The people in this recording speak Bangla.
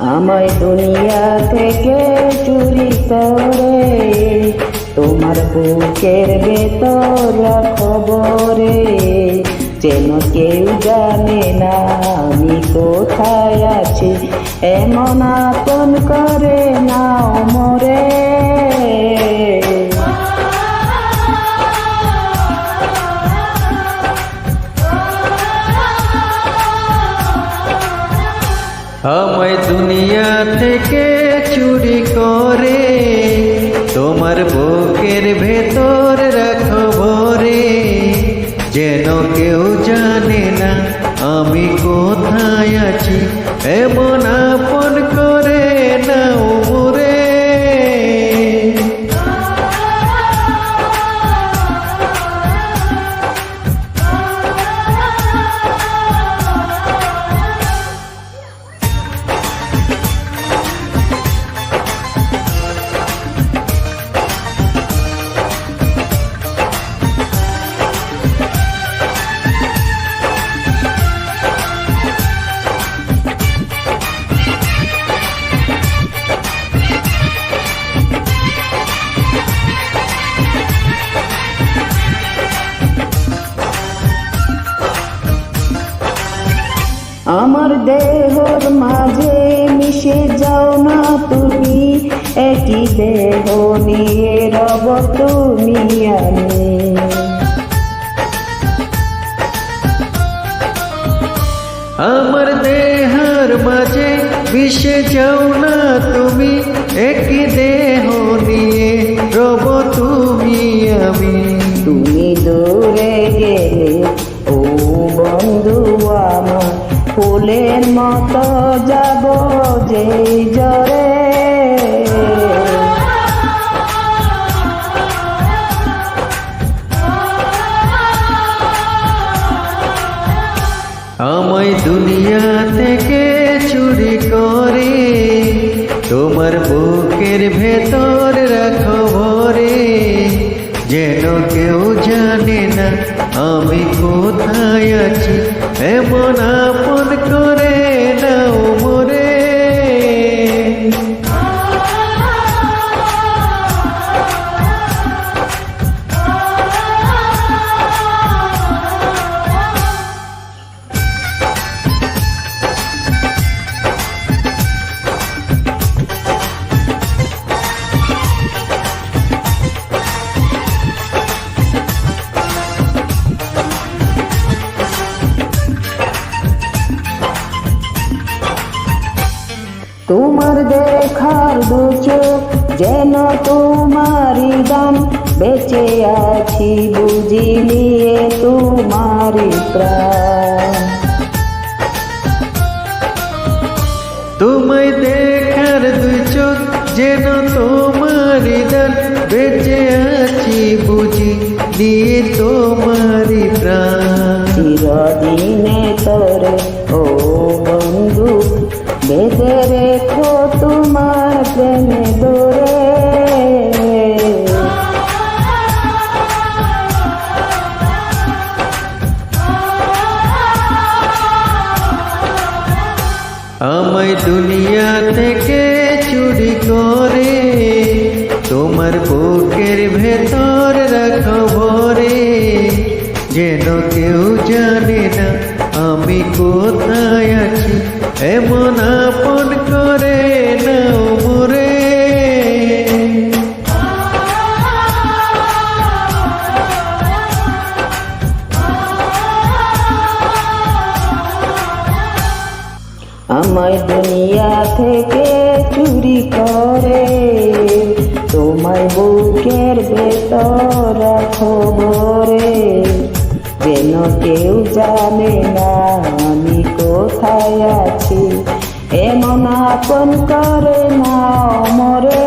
আমায় দুনিয়া থেকে চুরি করে তোমার বুকের ভেতর খবরে, যেন কেউ জানে না আমি কোথায় আছি, এমন আপন করে নাও মোরে। আমায় দুনিয়া থেকে চুরি করে তোমার বুকের ভেতর রাখো ভরে, যেন কেউ জানে না আমি কোথায় আছি, এমন আপন করে নাও মোরে। আমার দেহর মাঝে মিশে যাও না তুমি, একই দেহ নিয়ে রব তুমি আমি। আমার দেহের মাঝে মিশে যাও না তুমি, একই দেহ নিয়ে রব তুমি আমি। তুমি দূরে গেলে ও বন্ধু আমার, ফুলের মতো যাব যে জরে। আমায় দুনিয়া থেকে চুরি করে তোমার বুকের ভেতর রাখো ভরে, যেন কেউ জানে না আমি কোথায় আছি, এমন আপন করে নাও মোরে। তোমার দেখার দু চোখ যেন তোমারই দান, বেঁচে আছি বুঝি নিয়ে তোমারই প্রাণ। তোমায় দেখার দুই চোখ যেন তোমারই দান, বেঁচে আছি বুঝি নিয়ে তোমারই প্রাণ। চিরদিনে তোরে ও বন্ধু বেঁধে রেখো তোমার প্রেমে দূরে। আমায় দুনিয়া থেকে চুরি করে তোমার বুকের ভেতর রাখো ভরে, যেন কেউ জানে না আমি কোথায় আছি, এমন আপন করে নাও মোরে। আমায় দুনিয়া থেকে চুরি করে তোমায় বুকের ভেতর রাখো ভরে, যেন কেউ জানে না আমি কোথায় আছি, এমন আপন করে নাও মোরে।